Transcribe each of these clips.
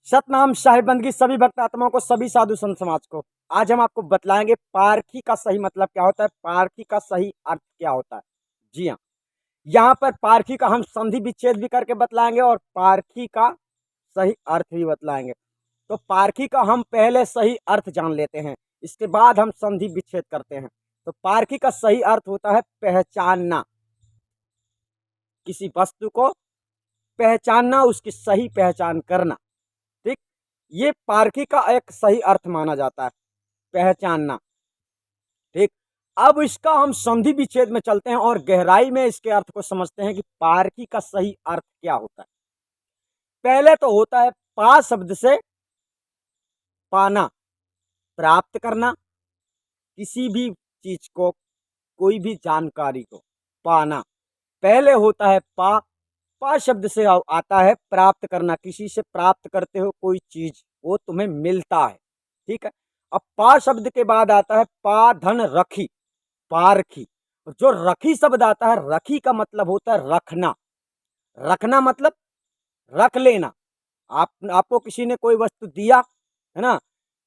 सतनाम साहिब बंदगी सभी भक्त आत्माओं को, सभी साधु संत समाज को। आज हम आपको बतलाएंगे पारखी का सही मतलब क्या होता है, पारखी का सही अर्थ क्या होता है। जी हाँ, यहाँ पर पारखी का हम संधि विच्छेद भी करके बतलाएंगे और पारखी का सही अर्थ भी बतलाएंगे। तो पारखी का हम पहले सही अर्थ जान लेते हैं, इसके बाद हम संधि विच्छेद करते हैं। तो पारखी का सही अर्थ होता है पहचानना, किसी वस्तु को पहचानना, उसकी सही पहचान करना। ठीक, ये पारखी का एक सही अर्थ माना जाता है, पहचानना। ठीक, अब इसका हम संधि विच्छेद में चलते हैं और गहराई में इसके अर्थ को समझते हैं कि पारखी का सही अर्थ क्या होता है। पहले तो होता है पा शब्द से पाना, प्राप्त करना, किसी भी चीज को, कोई भी जानकारी को पाना। पहले होता है पा, पा शब्द से आता है प्राप्त करना, किसी से प्राप्त करते हो कोई चीज, वो तुम्हें मिलता है। ठीक है, अब पा शब्द के बाद आता है पा धन रखी, पारखी। जो रखी शब्द आता है, रखी का मतलब होता है रखना। रखना मतलब रख लेना। आपको किसी ने कोई वस्तु दिया है ना,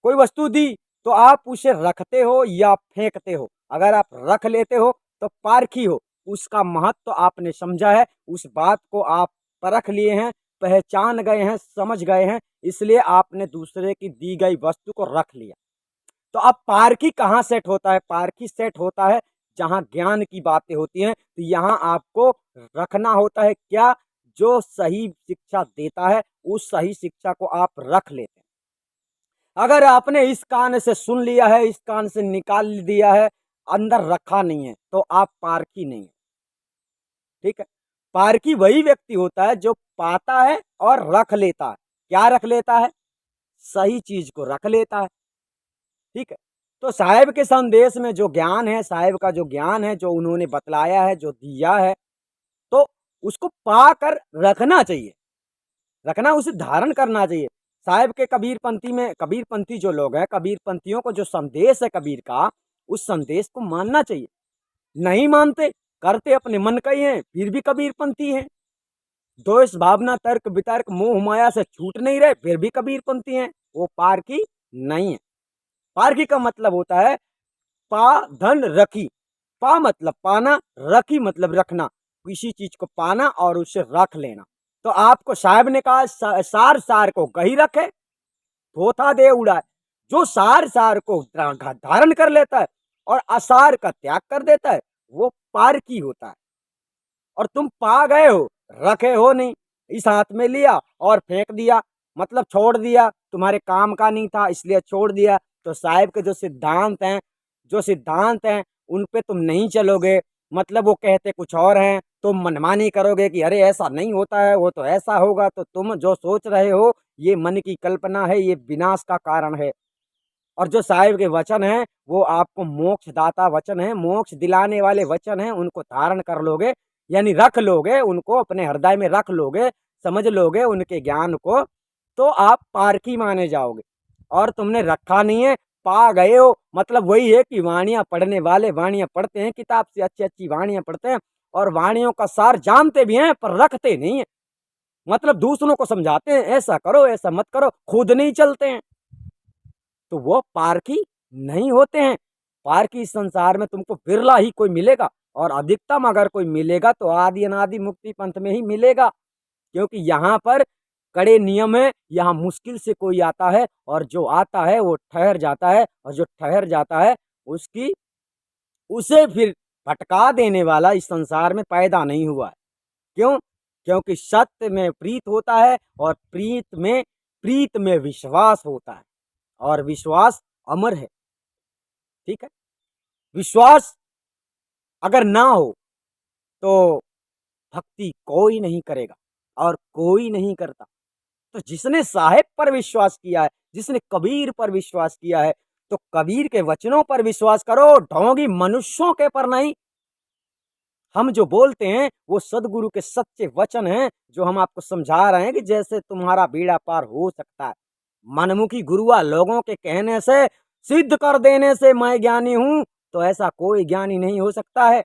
कोई वस्तु दी तो आप उसे रखते हो या फेंकते हो। अगर आप रख लेते हो तो पारखी हो, उसका महत्व तो आपने समझा है, उस बात को आप परख लिए हैं, पहचान गए हैं, समझ गए हैं, इसलिए आपने दूसरे की दी गई वस्तु को रख लिया। तो अब पारखी कहाँ सेट होता है, पारखी सेट होता है जहां ज्ञान की बातें होती हैं। तो यहां आपको रखना होता है क्या, जो सही शिक्षा देता है उस सही शिक्षा को आप रख लेते हैं। अगर आपने इस कान से सुन लिया है, इस कान से निकाल दिया है, अंदर रखा नहीं है, तो आप पारखी नहीं है। ठीक है, पारखी वही व्यक्ति होता है जो पाता है और रख लेता है। क्या रख लेता है, सही चीज को रख लेता है। ठीक है, तो साहेब के संदेश में जो ज्ञान है, साहेब का जो ज्ञान है, जो उन्होंने बतलाया है, जो दिया है, तो उसको पाकर रखना चाहिए, रखना, उसे धारण करना चाहिए। साहेब के कबीरपंथी में, कबीरपंथी जो लोग हैं, कबीरपंथियों को जो संदेश है कबीर का, उस संदेश को मानना चाहिए। नहीं मानते, करते अपने मन का ही है, फिर भी कबीरपंथी हैं। द्वेष भावना तर्क वितर्क मोह माया से छूट नहीं रहे, फिर भी कबीरपंथी हैं। वो पारखी नहीं है। पारखी का मतलब होता है पा धन रखी। पा मतलब पाना, रखी मतलब रखना, किसी चीज को पाना और उसे रख लेना। तो आपको साहब ने कहा सार सार को गही रखे, धोता दे उड़ाए। जो सार सार को धारण कर लेता है और असार का त्याग कर देता है, वो पारखी होता है। और तुम पा गए हो, रखे हो नहीं, इस हाथ में लिया और फेंक दिया, मतलब छोड़ दिया, तुम्हारे काम का नहीं था इसलिए छोड़ दिया। तो साहिब के जो सिद्धांत हैं, जो सिद्धांत हैं उन पे तुम नहीं चलोगे, मतलब वो कहते कुछ और हैं, तुम मनमानी करोगे कि अरे ऐसा नहीं होता है, वो तो ऐसा होगा। तो तुम जो सोच रहे हो ये मन की कल्पना है, ये विनाश का कारण है। और जो साहिब के वचन हैं वो आपको मोक्ष दाता वचन है, मोक्ष दिलाने वाले वचन हैं, उनको धारण कर लोगे, यानी रख लोगे, उनको अपने हृदय में रख लोगे, समझ लोगे उनके ज्ञान को, तो आप पारखी माने जाओगे। और तुमने रखा नहीं है, पा गए हो, मतलब वही है कि वाणियां पढ़ने वाले वाणियां पढ़ते हैं, किताब से अच्छी अच्छी वाणियां पढ़ते हैं और वाणियों का सार जानते भी हैं पर रखते नहीं है। मतलब दूसरों को समझाते हैं ऐसा करो ऐसा मत करो, खुद नहीं चलते हैं, तो वो पारखी नहीं होते हैं। पारखी इस संसार में तुमको बिरला ही कोई मिलेगा, और अधिकतम अगर कोई मिलेगा तो आदि अनादि मुक्ति पंथ में ही मिलेगा। क्योंकि यहाँ पर कड़े नियम है, यहाँ मुश्किल से कोई आता है और जो आता है वो ठहर जाता है, और जो ठहर जाता है उसकी, उसे फिर भटका देने वाला इस संसार में पैदा नहीं हुआ है। क्यों? क्योंकि सत्य में प्रीत होता है और प्रीत में विश्वास होता है, और विश्वास अमर है। ठीक है, विश्वास अगर ना हो तो भक्ति कोई नहीं करेगा और कोई नहीं करता। तो जिसने साहेब पर विश्वास किया है, जिसने कबीर पर विश्वास किया है, तो कबीर के वचनों पर विश्वास करो, ढोंगी मनुष्यों के पर नहीं। हम जो बोलते हैं वो सदगुरु के सच्चे वचन हैं, जो हम आपको समझा रहे हैं कि जैसे तुम्हारा बेड़ा पार हो सकता है। मनमुखी गुरुआ लोगों के कहने से, सिद्ध कर देने से मैं ज्ञानी हूं, तो ऐसा कोई ज्ञानी नहीं हो सकता है।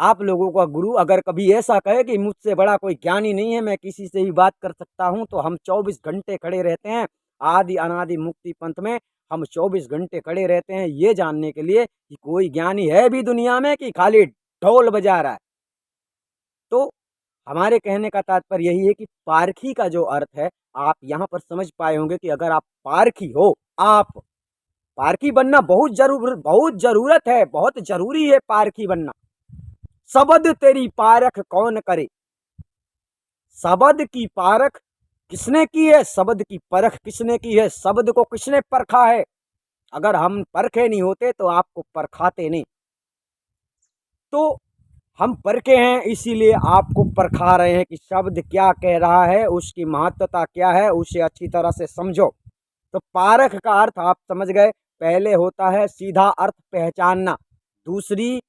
आप लोगों का गुरु अगर कभी ऐसा कहे कि मुझसे बड़ा कोई ज्ञानी नहीं है, मैं किसी से ही बात कर सकता हूँ, तो हम 24 घंटे खड़े रहते हैं। आदि अनादि मुक्ति पंथ में हम 24 घंटे खड़े रहते हैं ये जानने के लिए कि कोई ज्ञानी है भी दुनिया में कि खाली ढोल बजा रहा है। तो हमारे कहने का तात्पर्य यही है कि पारखी का जो अर्थ है, आप यहाँ पर समझ पाए होंगे कि अगर आप पारखी हो, आप पारखी बनना बहुत जरूरत है, बहुत जरूरी है पारखी बनना। सबद तेरी पारख कौन करे, सबद की पारख किसने की है, शब्द की परख किसने की है, शब्द को किसने परखा है। अगर हम परखे नहीं होते तो आपको परखाते नहीं। तो हम परखे हैं इसीलिए आपको परखा रहे हैं कि शब्द क्या कह रहा है, उसकी महत्वता क्या है, उसे अच्छी तरह से समझो। तो पारख का अर्थ आप समझ गए। पहले होता है सीधा अर्थ पहचानना, दूसरी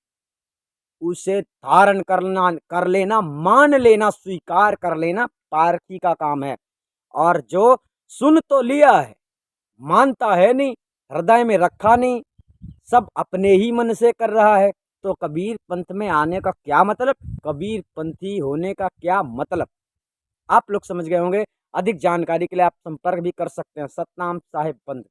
उसे धारण करना, कर लेना, मान लेना, स्वीकार कर लेना, पारखी का काम है। और जो सुन तो लिया है, मानता है नहीं, हृदय में रखा नहीं, सब अपने ही मन से कर रहा है, तो कबीर पंथ में आने का क्या मतलब, कबीर पंथी होने का क्या मतलब, आप लोग समझ गए होंगे। अधिक जानकारी के लिए आप संपर्क भी कर सकते हैं सतनाम साहिब पंथ।